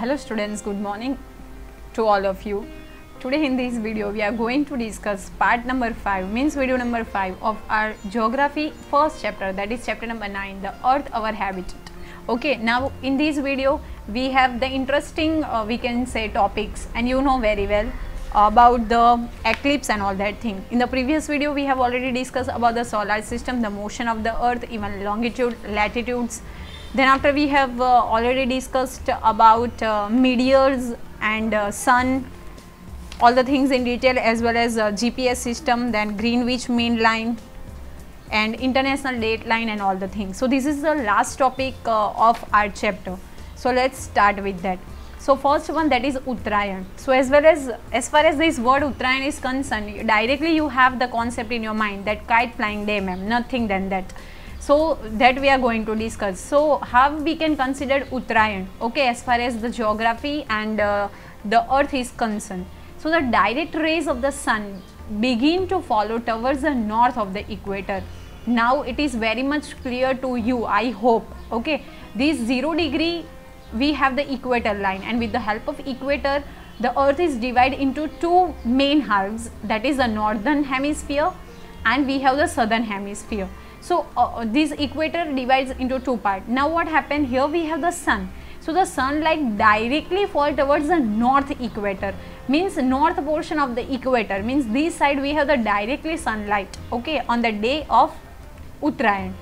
Hello students, good morning to all of you. Today in this video we are going to discuss part number 5, means video number 5 of our geography first chapter, that is chapter number 9, the earth our habitat. Okay, now in this video we have the interesting we can say topics, and you know very well about the eclipse and all that thing. In the previous video we have already discussed about the solar system, the motion of the earth, even longitude, latitudes. Then after we have already discussed about meteors and sun, all the things in detail, as well as GPS system, then Greenwich Mean Line and international date line and all the things. So this is the last topic of our chapter. So let's start with that. So first one, that is Uttarayan. So as far as this word Uttarayan is concerned, directly you have the concept in your mind that kite flying day, ma'am, nothing than that. So that we are going to discuss. So how we can consider Uttarayan, okay, as far as the geography and the earth is concerned. So the direct rays of the sun begin to follow towards the north of the equator. Now it is very much clear to you, I hope. Okay, this 0 degree we have the equator line, and with the help of equator the earth is divided into two main halves, that is the northern hemisphere and we have the southern hemisphere. So this equator divides into two parts. Now what happened here, we have the sun. So the sunlight directly fall towards the north equator, means north portion of the equator, means this side we have the directly sunlight, okay, on the day of Uttarayan.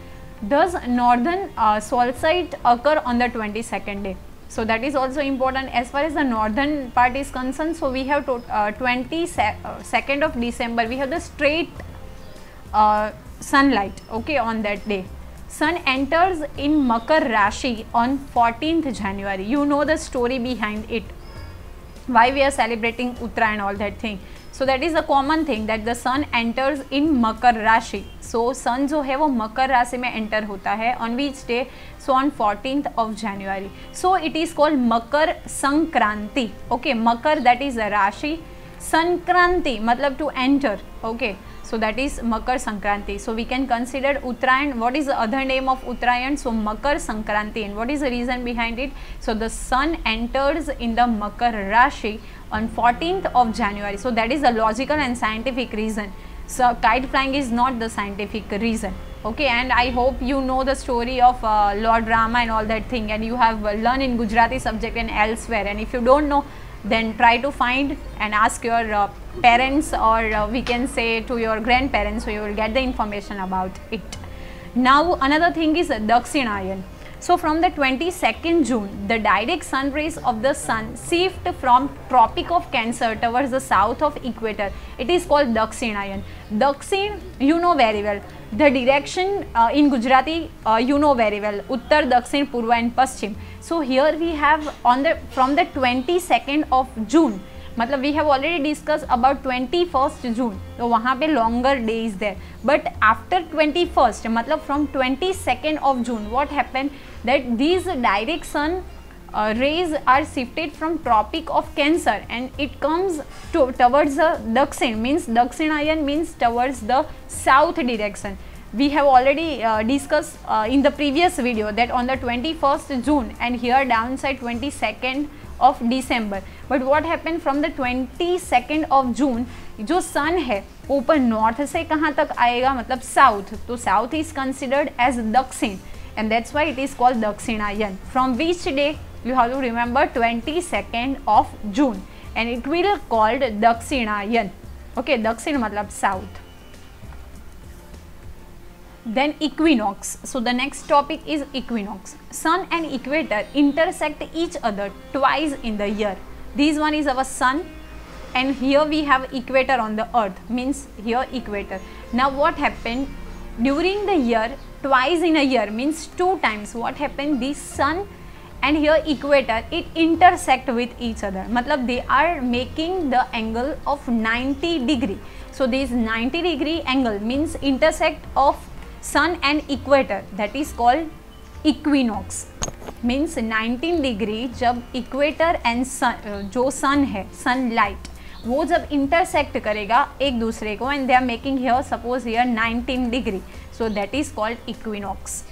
Thus northern solstice occur on the 22nd day. So that is also important as far as the northern part is concerned. So we have 22nd of December, we have the straight sunlight, okay, on that day. Sun enters in Makar Rashi on 14th January. You know the story behind it, why we are celebrating Uttarayan and all that thing. So that is a common thing that the sun enters in Makar Rashi. So sun जो है वो मकर राशि में enter होता है on which day? So on 14th of January. So it is called Makar Sankranti. Okay, Makar, that is a Rashi, Sankranti मतलब to enter. Okay, so that is Makar Sankranti. So we can consider Uttarayan. What is the other name of Uttarayan? So Makar Sankranti. And what is the reason behind it? So the sun enters in the Makar Rashi on 14th of January. So that is the logical and scientific reason. So kite flying is not the scientific reason. Okay, and I hope you know the story of Lord Rama and all that thing, and you have learned in Gujarati subject and elsewhere. And if you don't know, then try to find and ask your parents, or we can say to your grandparents, so you will get the information about it. Now another thing is Dakshinayan. So from the 22nd June, the direct sun rays of the sun shift from Tropic of Cancer towards the south of equator. It is called Dakshinayan. Dakshin, you know very well. The direction in Gujarati, you know very well. Uttar, Dakshin, Purva and Paschim. So here we have from the 22nd of June, मतलब we have already discussed about 21st June, तो वहाँ पे longer day is there. But after 21st, मतलब from 22nd of June, what happened that these direct sun rays are shifted from Tropic of Cancer and it comes towards the Dakshin, means Dakshinayan means towards the south direction. We have already discussed in the previous video that on the 21st June and here downside 22nd of December. But what happened from the 22nd of June, जो sun है ऊपर north से कहाँ तक आएगा, मतलब south, तो south is considered as Dakshin, and that's why it is called Dakshinayan. From which day? You have to remember 22nd of June, and it will called Dakshinayan. Okay, Dakshin मतलब south. Then equinox. So the next topic is equinox. Sun and equator intersect each other twice in the year. This one is our sun, and here we have equator on the earth, means here equator. Now what happened during the year, twice in a year means two times, what happened, this sun and here equator, it intersect with each other, matlab they are making the angle of 90 degree. So this 90 degree angle means intersect of sun and equator, that is called equinox. Means 19 degree जब equator and जो सन है, sunlight, वो जब intersect करेगा एक दूसरे को, and they are making here suppose here 19 degree, so that is called equinox.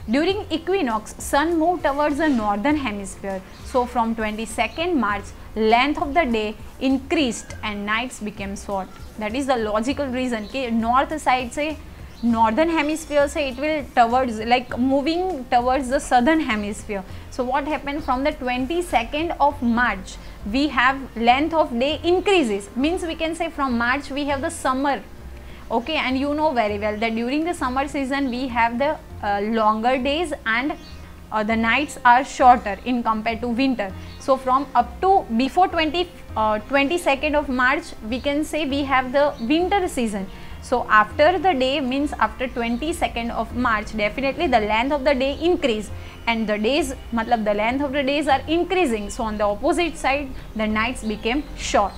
During equinox, sun moved towards the northern hemisphere. So from 22nd March, length of the day increased and nights became short. That is the logical reason कि north side से northern hemisphere से it will towards like moving towards the southern hemisphere. So what happened from the 22nd of March, we have length of day increases, means we can say from March we have the summer. Okay, and you know very well that during the summer season we have the longer days and the nights are shorter in compared to winter. So from up to before 22nd of March we can say we have the winter season. So after the day, means after 22nd of March, definitely the length of the day increase and the days, matlab the length of the days are increasing. So on the opposite side, the nights became short.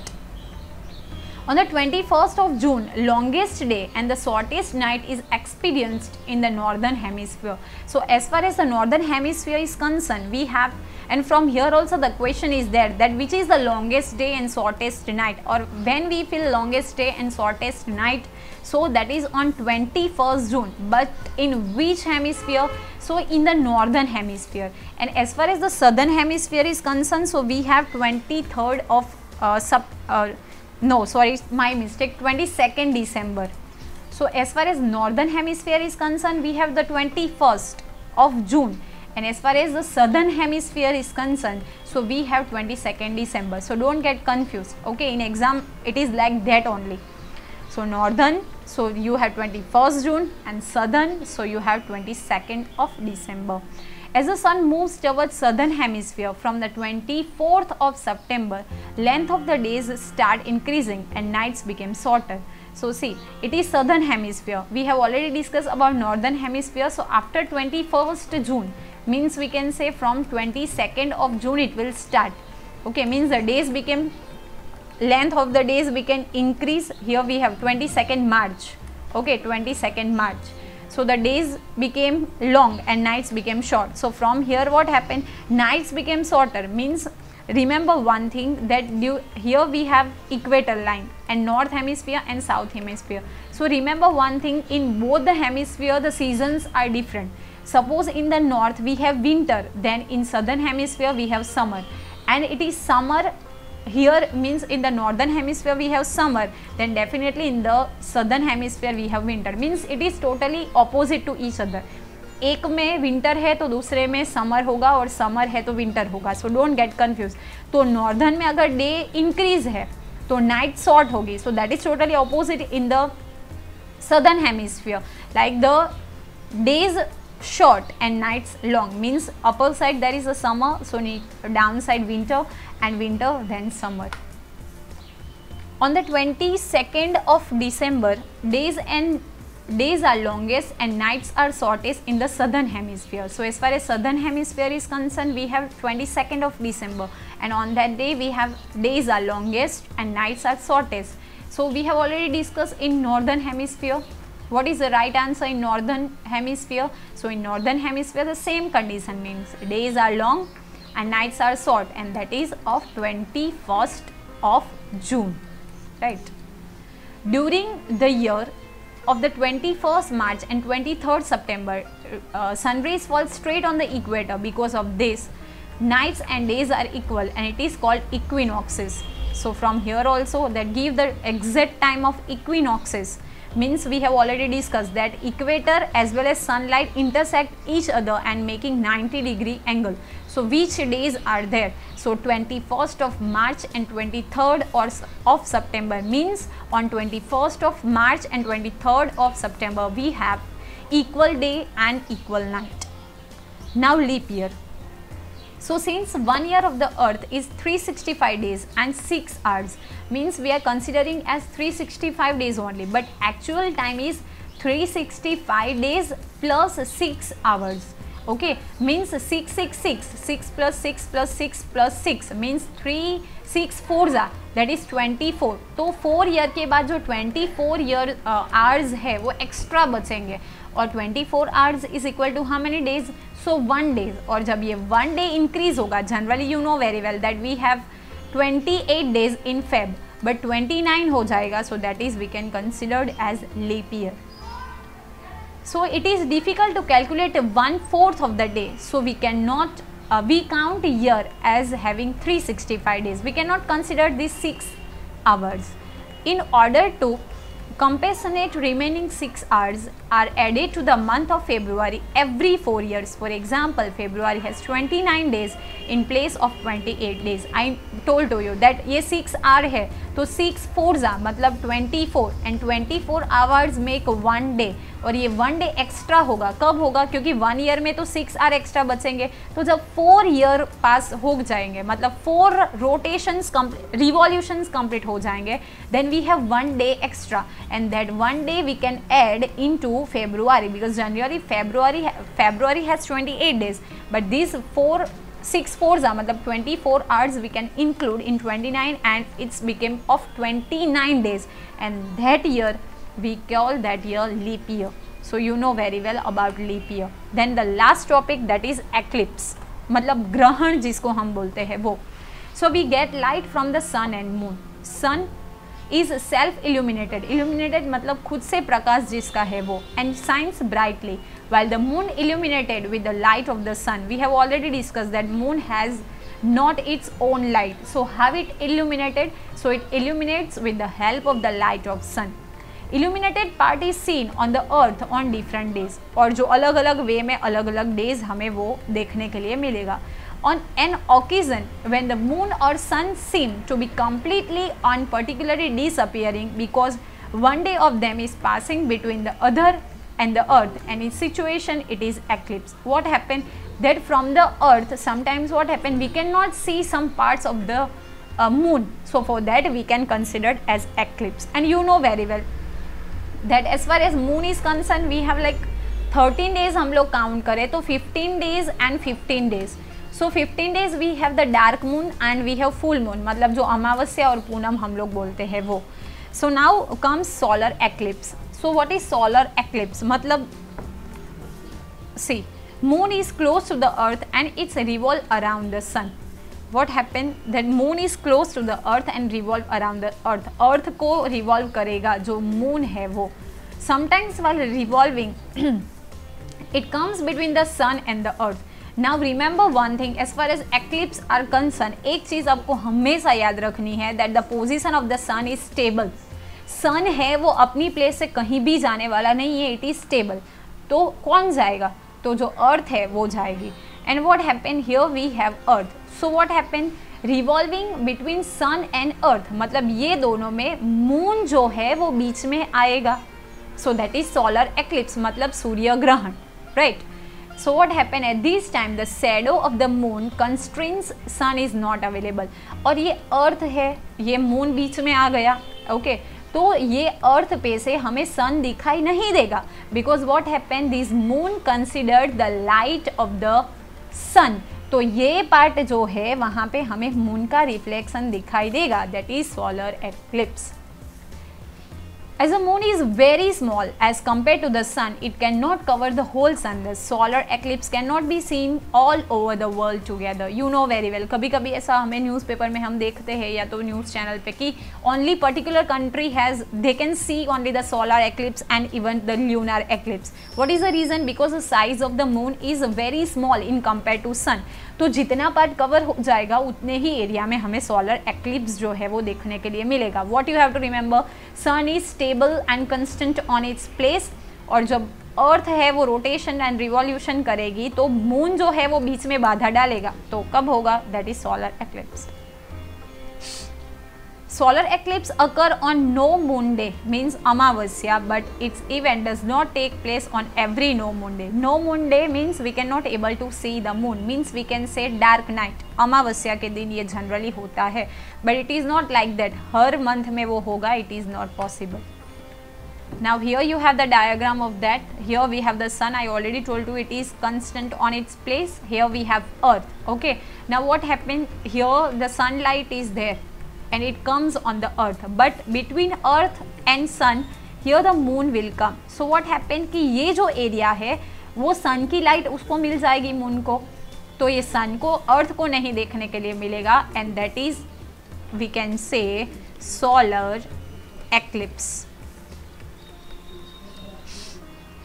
On the 21st of June, longest day and the shortest night is experienced in the northern hemisphere. So as far as the northern hemisphere is concerned, we have, and from here also the question is there that which is the longest day and shortest night, or when we feel longest day and shortest night. So that is on 21st June, but in which hemisphere? So in the northern hemisphere. And as far as the southern hemisphere is concerned, so we have 23rd of no sorry, my mistake, 22nd December. So as far as northern hemisphere is concerned, we have the 21st of June, and as far as the southern hemisphere is concerned, so we have 22nd December. So don't get confused, okay, in exam it is like that only. So northern, so you have 21st June, and southern, so you have 22nd of December. As the sun moves towards southern hemisphere from the 24th of September, length of the days start increasing and nights became shorter. So see, it is southern hemisphere. We have already discussed about northern hemisphere. So after 21st June, means we can say from 22nd of June it will start. Okay, means the days became, length of the days became increase. Here we have 22nd March. Okay, 22nd March. So the days became long and nights became short. So from here what happened? Nights became shorter, means remember one thing that here we have equator line and north hemisphere and south hemisphere. So remember one thing, in both the hemisphere the seasons are different. Suppose in the north we have winter, then in southern hemisphere we have summer, and it is summer here, means in the northern hemisphere we have summer, then definitely in the southern hemisphere we have winter, means it is totally opposite to each other. एक में winter है तो दूसरे में summer होगा और summer है तो विंटर होगा. So don't get confuse. तो नॉर्दर्न में अगर डे इंक्रीज है तो नाइट शॉर्ट होगी. सो that is totally opposite in the southern hemisphere, like the days short and nights long, means upper side there is a summer, so downside winter, and winter then summer. On the 22nd of December, days are longest and nights are shortest in the southern hemisphere. So as far as southern hemisphere is concerned, we have 22nd of December, and on that day we have days are longest and nights are shortest. So we have already discussed in northern hemisphere. What is the right answer in northern hemisphere? So in northern hemisphere the same condition, means days are long and nights are short, and that is of 21st of June, right? During the year of the 21st March and 23rd September, sun rays fall straight on the equator. Because of this, nights and days are equal, and it is called equinoxes. So from here also that give the exact time of equinoxes, means we have already discussed that equator as well as sunlight intersect each other and making 90-degree angle. So which days are there? So 21st of March and 23rd of September, means on 21st of March and 23rd of September we have equal day and equal night. Now leap year. So since 1 year of the earth is 365 days and 6 hours, means we are considering as 365 days only, but actual time is 365 days plus 6 hours. Okay, means 666, 6 plus 6 plus 6 plus 6 means 3 6 4 that is 24. तो 4 year के बाद जो 24 year hours है वो extra बचेंगे, और 24 hours is equal to how many days? So 1 days. और जब ये 1 डे इंक्रीज होगा, generally you know very well that we have 28 days in Feb, but 29 हो जाएगा, so that is we can considered as leap year. So it is difficult to calculate 1/4 of the day. So we cannot we count a year as having 365 days. We cannot consider these 6 hours. In order to compensate remaining 6 hours are added to the month of February every 4 years. For example, February has 29 days in place of 28 days. I told to you that ये 6 hour है तो 6 4 मतलब 24 and 24 hours make 1 day और ये 1 day extra होगा. कब होगा? क्योंकि 1 ईयर में तो 6 आवर एक्स्ट्रा बचेंगे. तो जब 4 ईयर पास हो जाएंगे मतलब 4 रोटेशंस रिवॉल्यूशंस कंप्लीट हो जाएंगे, then we have 1 day extra and that 1 day we can add into February because February has 28 days, but these 6 4s are मतलब 24 hours we can include in 29 and it's became of 29 days and that year we call that year leap year. So you know very well about leap year. Then the last topic, that is eclipse, मतलब ग्रहण जिसको हम बोलते हैं वो. So we get light from the sun and moon. Sun is self illuminated. Illuminated मतलब खुद से प्रकाश जिसका है वो, and shines brightly, while the moon illuminated with the light of the sun. We have already discussed that moon has not its own light. So how it illuminated? So it illuminates with the help of the light of sun. Illuminated part is seen on the earth on different days. और जो अलग अलग वे में अलग अलग days हमें वो देखने के लिए मिलेगा. On an occasion when the moon or sun seem to be completely and particularly disappearing because one day of them is passing between the other and the earth, and in situation it is eclipse. What happened? That from the earth sometimes what happened, we cannot see some parts of the moon. So for that we can consider as eclipse. And you know very well that as far as moon is concerned we have like 13 days हम लोग count करें तो 15 days and 15 days. So 15 days we have the dark moon and we have full moon, मतलब जो अमावस्या और पूनम हम लोग बोलते हैं वो. So now comes solar eclipse. So what is solar eclipse? मतलब see, moon is close to the earth and it's revolve around the sun. What happened? That moon is close to the earth and revolve around the earth. Earth को revolve करेगा जो moon है वो. Sometimes while revolving it comes between the sun and the earth. Now remember one thing, as far as eclipse are concerned, एक चीज़ आपको हमेशा याद रखनी है, that the position of the sun is stable. सन है वो अपनी प्लेस से कहीं भी जाने वाला नहीं है, इट इज स्टेबल. तो कौन जाएगा? तो जो अर्थ है वो जाएगी. And what happen here, we have earth. So what happen, revolving between sun and earth, मतलब ये दोनों में मून जो है वो बीच में आएगा. सो दैट इज सोलर एक्लिप्स, मतलब सूर्य ग्रहण, right. So what happened at this time, the shadow of the moon constrains sun is not available. और ये अर्थ है, ये मून बीच में आ गया, ओके तो ये अर्थ पे से हमें सन दिखाई नहीं देगा. Because what happen, this moon considered the light of the sun. तो ये पार्ट जो है वहाँ पे हमें मून का रिफ्लेक्शन दिखाई देगा, that is solar eclipse. As the moon is very small as compared to the sun, it cannot cover the whole sun. The solar eclipse cannot be seen all over the world together. You know very well. कभी कभी ऐसा हमें newspaper में हम देखते हैं या तो न्यूज़ चैनल पे कि only particular country has, they can see only the solar eclipse and even the lunar eclipse. What is the reason? Because the size of the moon is very small in compared to sun. तो जितना part cover हो जाएगा उतने ही area में हमें solar eclipse जो है वो देखने के लिए मिलेगा. What you have to remember, sun is stable and constant on its place. और जब अर्थ है वो रोटेशन एंड रिवॉल्यूशन करेगी तो मून जो है वो बीच में बाधा डालेगा. तो कब होगा? That is solar eclipse. Solar eclipse occur on no moon day, means Amavasya, but its event does not take place on every no moon day. No moon day means we cannot able to see the moon, means we can say dark night. अमावस्या के दिन ये generally होता है, but it is not like that. Her month में वो होगा, it is not possible. Now here you have the diagram of that. Here we have the sun. I already told you it is constant on its place. Here we have earth. Okay. Now what happened? Here the sunlight is there and it comes on the earth, but between earth and sun here the moon will come. So what happened कि ये जो area है वो सन की light उसको मिल जाएगी moon को, तो ये सन को अर्थ को नहीं देखने के लिए मिलेगा, and that is we can say solar eclipse.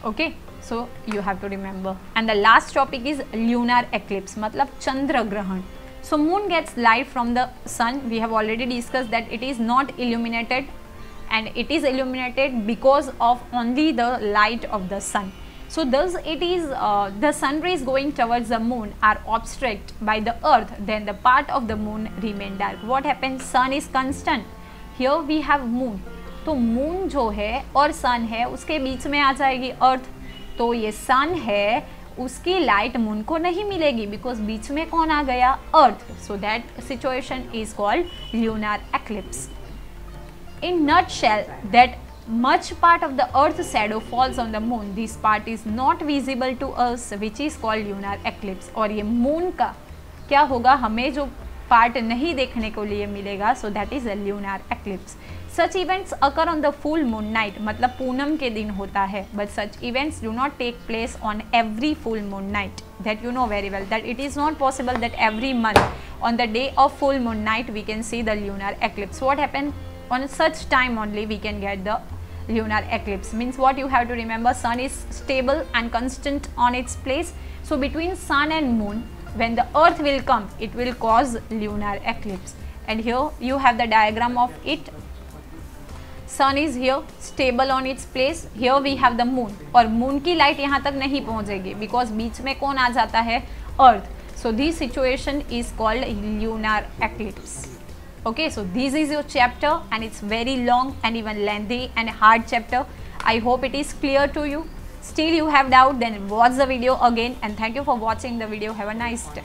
Okay, So you have to remember. And the last topic is lunar eclipse, मतलब चंद्र ग्रहण. So moon gets light from the sun. We have already discussed that it is not illuminated, and it is illuminated because of only the light of the sun. So thus it is the sun rays going towards the moon are obstructed by the earth, then the part of the moon remain dark. What happens? Sun is constant. Here we have moon. तो moon जो है और sun है उसके बीच में आ जाएगी earth. तो ये sun है, उसकी लाइट मून को नहीं मिलेगी बिकॉज बीच में कौन आ गया? Earth. So that situation is called lunar eclipse. In nutshell, that much part of the earth's shadow falls on the moon. This part is not visible to us, which is called lunar eclipse. और ये moon का क्या होगा? हमें जो part नहीं देखने को लिए मिलेगा, so that is a lunar eclipse. Such events occur on the full moon night, मतलब पूनम के दिन होता है. But such events do not take place on every full moon night. That you know very well that it is not possible that every month on the day of full moon night we can see the lunar eclipse. What happens? On such time only we can get the lunar eclipse. Means what you have to remember, sun is stable and constant on its place. So between sun and moon, when the earth will come, it will cause lunar eclipse. And here you have the diagram of it. Sun is here stable on its place. Here we have the moon. और moon की light यहाँ तक नहीं पहुँचेगी because बीच में कौन आ जाता है? earth. So this situation is called lunar eclipse. Okay, so this is your chapter and it's very long and even lengthy and hard chapter. I hope it is clear to you. Still you have doubt, then watch the video again, and thank you for watching the video. Have a nice day.